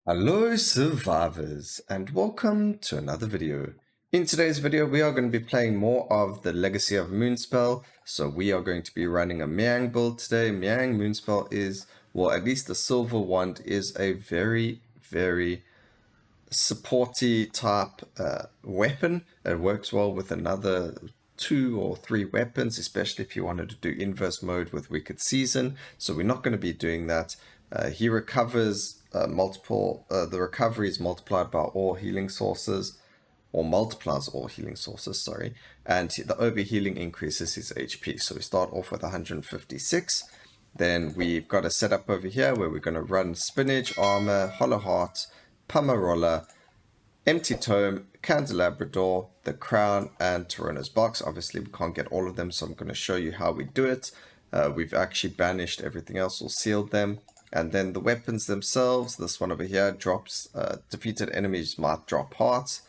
Hello survivors and welcome to another video. In today's video we are going to be playing more of the Legacy of Moonspell. So we are going to be running a Miang build today. Miang Moonspell is, well, at least the silver wand is a very supporty type weapon. It works well with another 2 or 3 weapons, especially if you wanted to do inverse mode with Wicked Season. So we're not going to be doing that. He recovers the recovery is multiplied by all healing sources, or multiplies all healing sources, sorry, and the overhealing increases his HP. So we start off with 156. Then we've got a setup over here where we're going to run Spinach, Armor, Hollow Heart, Pomarola, Empty Tome, Candelabrador, the Crown, and Torona's Box. Obviously, we can't get all of them, so I'm going to show you how we do it. We've actually banished everything else or sealed them. And then the weapons themselves, this one over here drops, defeated enemies might drop hearts.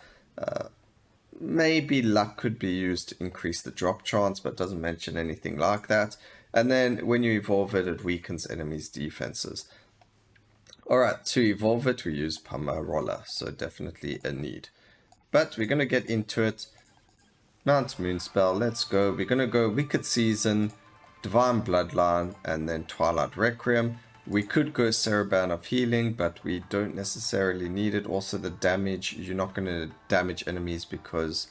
Maybe luck could be used to increase the drop chance, but doesn't mention anything like that. And then when you evolve it, it weakens enemies' defenses. Alright, to evolve it, we use Pomarola, so definitely a need. But we're going to get into it. Mount Moonspell, let's go. We're going to go Wicked Season, Divine Bloodline, and then Twilight Requiem. We could go Cereban of Healing, but we don't necessarily need it. Also, the damage, you're not going to damage enemies because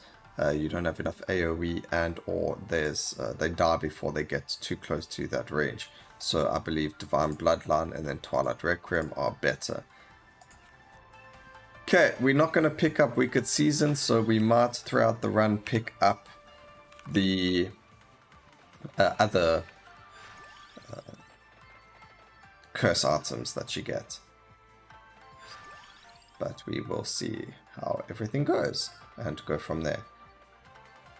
you don't have enough AoE, and or they die before they get too close to that range. So I believe Divine Bloodline and then Twilight Requiem are better. Okay, we're not going to pick up Wicked Season, so we might throughout the run pick up the other curse items that you get. But we will see how everything goes and go from there.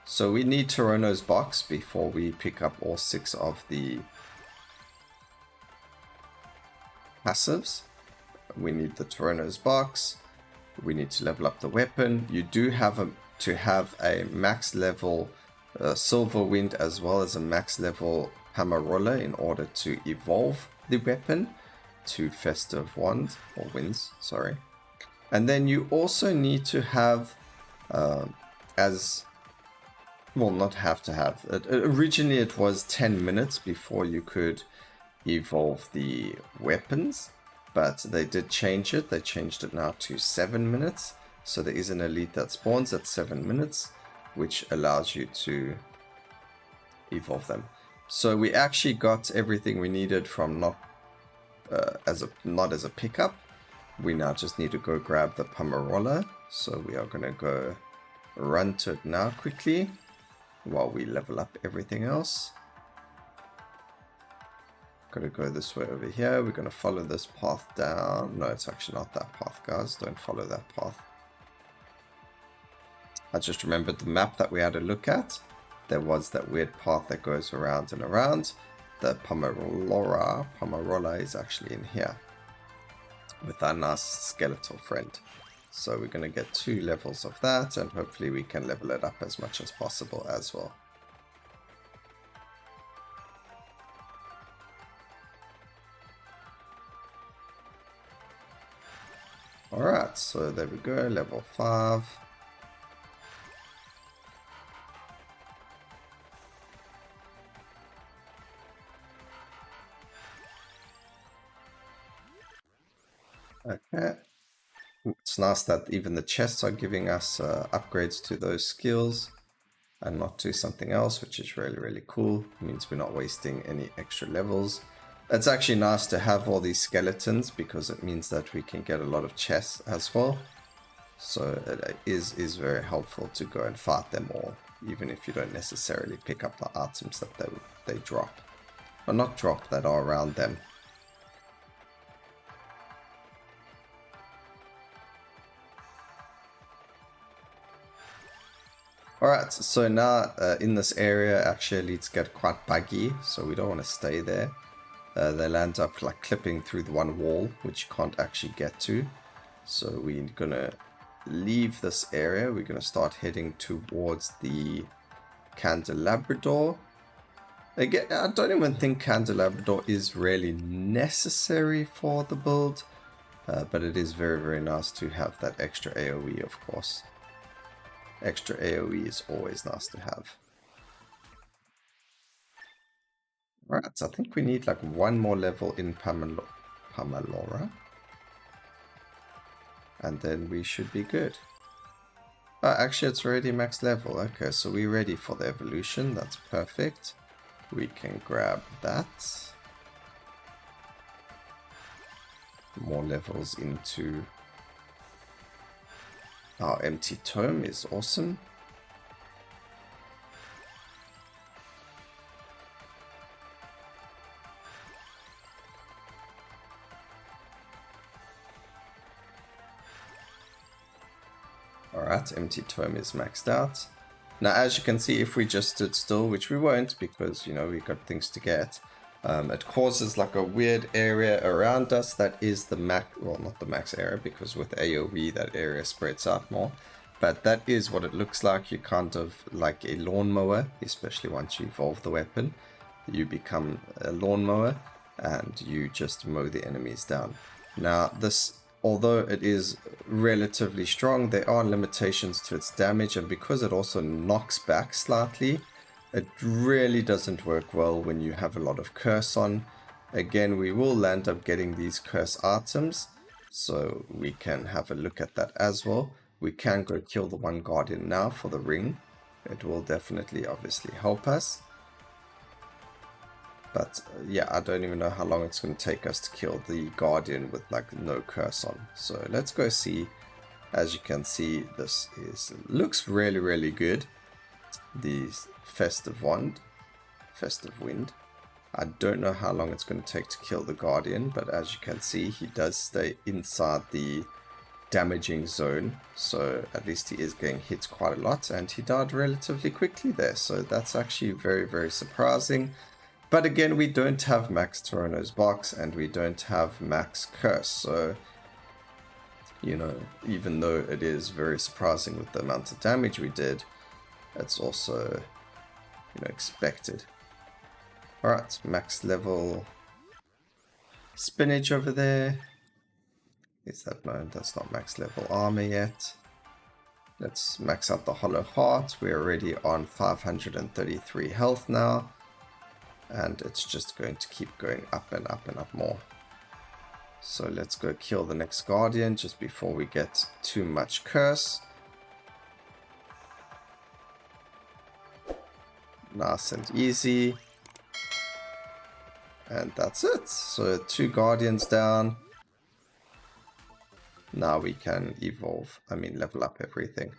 So we need Torona's Box before we pick up all 6 of the passives. We need the Torona's Box. We need to level up the weapon. You do have to have a max level Silver Wind as well as a max level Pomarola in order to evolve the weapon to Festive Winds, or Winds, sorry. And then you also need to have, originally it was 10 minutes before you could evolve the weapons, but they did change it. They changed it now to 7 minutes. So there is an elite that spawns at 7 minutes, which allows you to evolve them. So we actually got everything we needed from not as a pickup. We now just need to go grab the Pomarola. So we are going to go run to it now quickly while we level up everything else. Gonna go this way over here. We're gonna follow this path down. No, it's actually not that path, guys. Don't follow that path. I just remembered the map that we had to look at. There was that weird path that goes around and around. The Pomarola is actually in here with our nice skeletal friend. So we're gonna get 2 levels of that, and hopefully we can level it up as much as possible as well. Alright, so there we go, level 5. Okay. It's nice that even the chests are giving us upgrades to those skills and not to something else, which is really cool. It means we're not wasting any extra levels. It's actually nice to have all these skeletons because it means that we can get a lot of chests as well. So it is very helpful to go and fight them all, even if you don't necessarily pick up the items that they drop. Or not drop, that are around them. Alright, so now in this area, actually elites get quite buggy, so we don't want to stay there. They'll end up like clipping through the one wall, which you can't actually get to. So we're gonna leave this area. We're gonna start heading towards the Candelabrador. Again, I don't even think Candelabrador is really necessary for the build. But it is very, very nice to have that extra AoE, of course. Extra AoE is always nice to have. Alright, so I think we need like one more level in Pamalora. And then we should be good. Oh, actually it's already max level. Okay, so we're ready for the evolution. That's perfect. We can grab that. More levels into our empty tome is awesome. Alright, empty tome is maxed out. Now, as you can see, if we just stood still, which we won't because, you know, we've got things to get, it causes like a weird area around us that is the max, well, not the max area, because with AoE that area spreads out more. But that is what it looks like. You kind of like a lawnmower, especially once you evolve the weapon. You become a lawnmower and you just mow the enemies down. Now, this, although it is relatively strong, there are limitations to its damage, and because it also knocks back slightly, it really doesn't work well when you have a lot of curse on. Again, we will end up getting these curse items, so we can have a look at that as well. We can go kill the one guardian now for the ring. It will definitely obviously help us. But yeah, I don't even know how long it's going to take us to kill the guardian with like no curse on. So let's go see. As you can see, this looks really, really good. The Festive Wind. I don't know how long it's going to take to kill the guardian, but as you can see, he does stay inside the damaging zone. So at least he is getting hit quite a lot, and he died relatively quickly there. So that's actually very, very surprising. But again, we don't have max Torono's box and we don't have max curse. So, you know, even though it is very surprising with the amount of damage we did, it's also, you know, expected. Alright, max level spinach over there. Is that, no, that's not max level armor yet. Let's max out the hollow heart. We're already on 533 health now. And it's just going to keep going up and up and up more. So let's go kill the next guardian just before we get too much curse. Nice and easy. And that's it. So 2 guardians down. Now we can evolve, level up everything.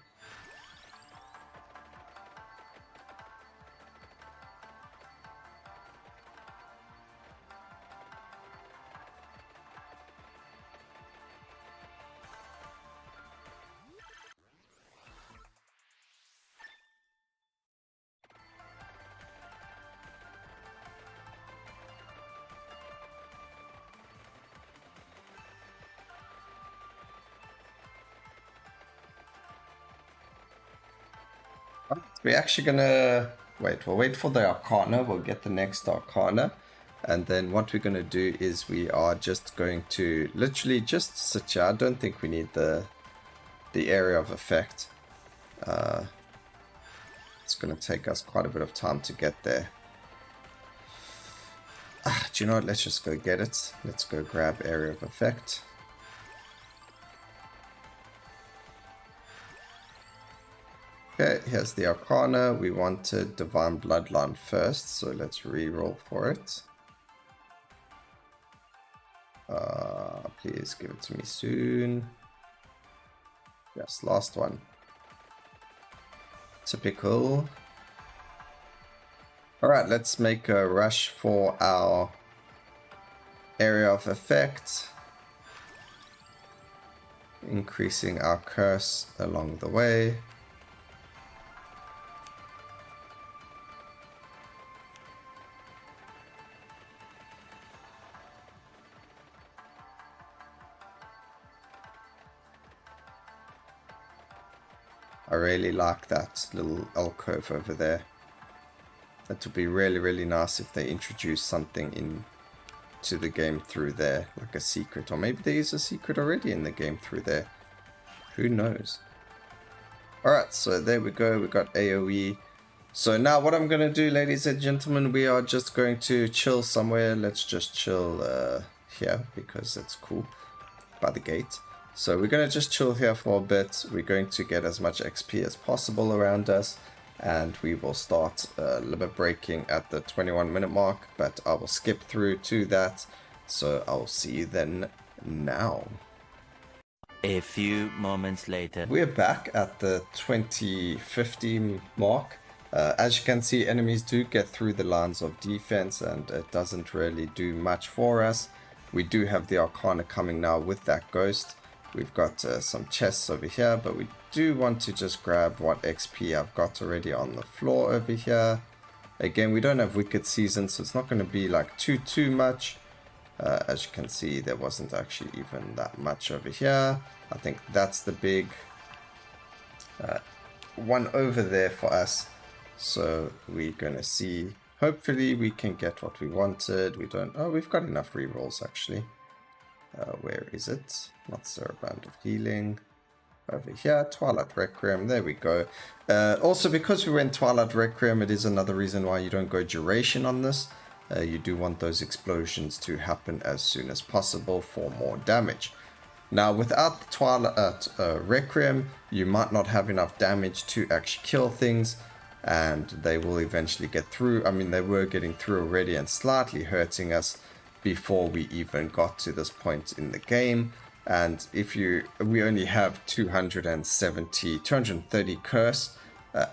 We're actually gonna wait. We'll wait for the Arcana. We'll get the next Arcana. And then what we're gonna do is we are just going to literally just sit here. I don't think we need the area of effect. It's gonna take us quite a bit of time to get there. Do you know what? Let's just go get it. Let's go grab area of effect. Okay, here's the Arcana. We wanted Divine Bloodline first, so let's re-roll for it. Please give it to me soon. Yes, last one. Typical. Alright, let's make a rush for our area of effect. Increasing our curse along the way. I really like that little alcove over there. That would be really, really nice if they introduce something in to the game through there, like a secret. Or maybe there is a secret already in the game through there. Who knows? Alright, so there we go. We got AoE. So now what I'm going to do, ladies and gentlemen, we are just going to chill somewhere. Let's just chill here because it's cool by the gate. So we're going to just chill here for a bit. We're going to get as much XP as possible around us. And we will start limit breaking at the 21-minute mark. But I will skip through to that. So I'll see you then now. A few moments later. We're back at the 2050 mark. As you can see, enemies do get through the lines of defense and it doesn't really do much for us. We do have the Arcana coming now with that ghost. We've got some chests over here, but we do want to just grab what XP I've got already on the floor over here. Again, we don't have Wicked Season, so it's not going to be like too much. As you can see, there wasn't actually even that much over here. I think that's the big one over there for us. So we're going to see, hopefully we can get what we wanted. We don't, oh, we've got enough rerolls actually. Where is it? Not Saraband of Healing. Over here, Twilight Requiem, there we go. Also, because we went Twilight Requiem, it is another reason why you don't go duration on this. You do want those explosions to happen as soon as possible for more damage. Now, without the Twilight Requiem, you might not have enough damage to actually kill things, and they will eventually get through. I mean, they were getting through already and slightly hurting us before we even got to this point in the game. And we only have 230 curse,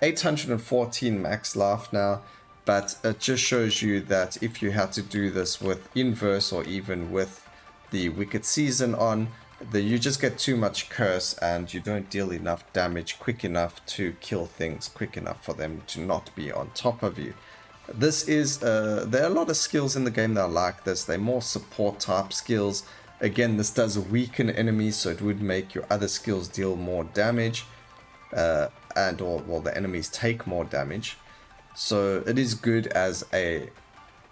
814 max life now. But it just shows you that if you had to do this with inverse or even with the Wicked Season on, you just get too much curse and you don't deal enough damage quick enough to kill things quick enough for them to not be on top of you. This is, there are a lot of skills in the game that are like this. They're more support type skills. Again, this does weaken enemies, so it would make your other skills deal more damage, or the enemies take more damage. So it is good as a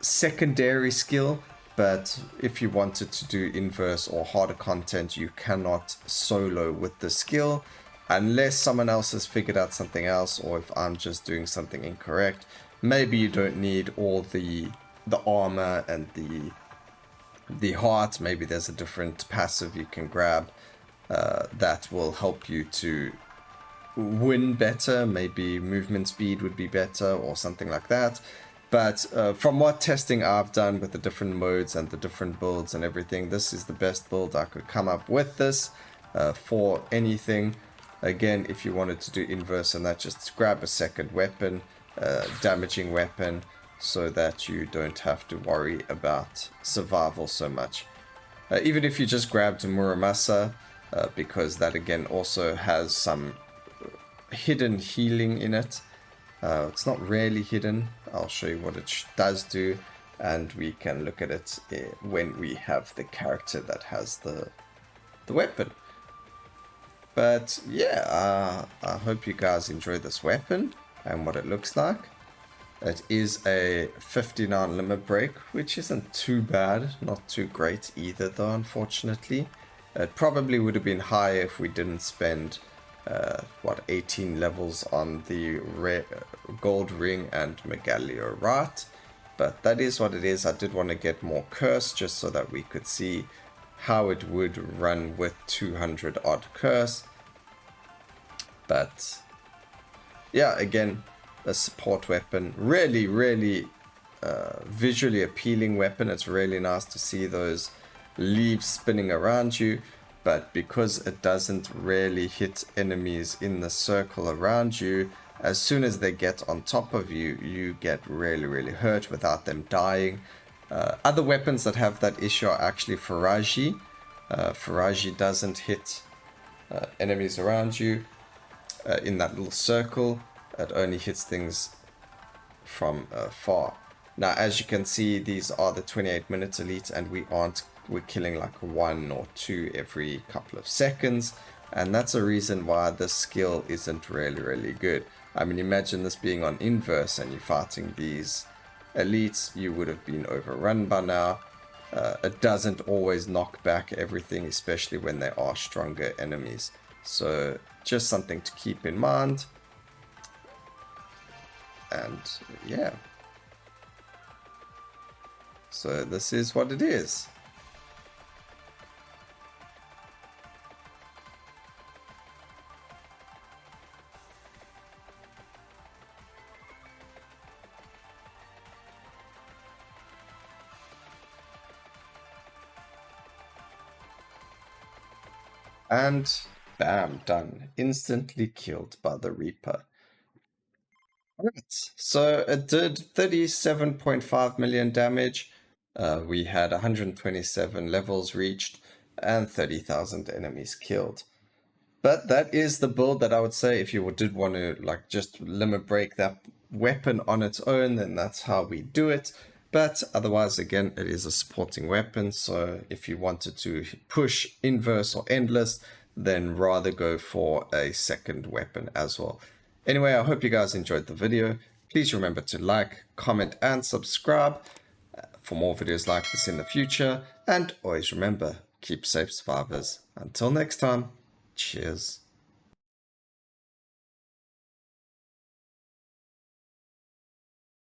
secondary skill, but if you wanted to do inverse or harder content, you cannot solo with the skill unless someone else has figured out something else, or if I'm just doing something incorrect. Maybe you don't need all the armor and the heart. Maybe there's a different passive you can grab that will help you to win better. Maybe movement speed would be better or something like that. But from what testing I've done with the different modes and the different builds and everything, this is the best build I could come up with this for anything. Again, if you wanted to do inverse and that, just grab a second weapon, damaging weapon, so that you don't have to worry about survival so much. Even if you just grabbed Muramasa, because that again also has some hidden healing in it. It's not really hidden. I'll show you what it does do, and we can look at it when we have the character that has the weapon. But yeah, I hope you guys enjoy this weapon and what it looks like. It is a 59 limit break, which isn't too bad, not too great either though, unfortunately. It probably would have been higher if we didn't spend 18 levels on the gold ring and Megalio Rat, but that is what it is. I did want to get more curse just so that we could see how it would run with 200 odd curse. But yeah, again, a support weapon, really visually appealing weapon. It's really nice to see those leaves spinning around you. But because it doesn't really hit enemies in the circle around you, as soon as they get on top of you, you get really hurt without them dying. Other weapons that have that issue are actually Faraji. Faraji doesn't hit enemies around you in that little circle. It only hits things from far. Now, as you can see, these are the 28-minute elite, and we're killing like 1 or 2 every couple of seconds, and that's a reason why this skill isn't really good. I mean, imagine this being on inverse and you're fighting these elites, you would have been overrun by now. it doesn't always knock back everything, especially when there are stronger enemies. So just something to keep in mind. And yeah, so this is what it is. And bam, done. Instantly killed by the Reaper. Alright, so it did 37.5 million damage. We had 127 levels reached and 30,000 enemies killed. But that is the build that I would say if you did want to like just limit break that weapon on its own, then that's how we do it. But otherwise, again, it is a supporting weapon. So if you wanted to push inverse or endless, then rather go for a second weapon as well. Anyway, I hope you guys enjoyed the video. Please remember to like, comment, and subscribe for more videos like this in the future. And always remember, keep safe, survivors. Until next time, cheers.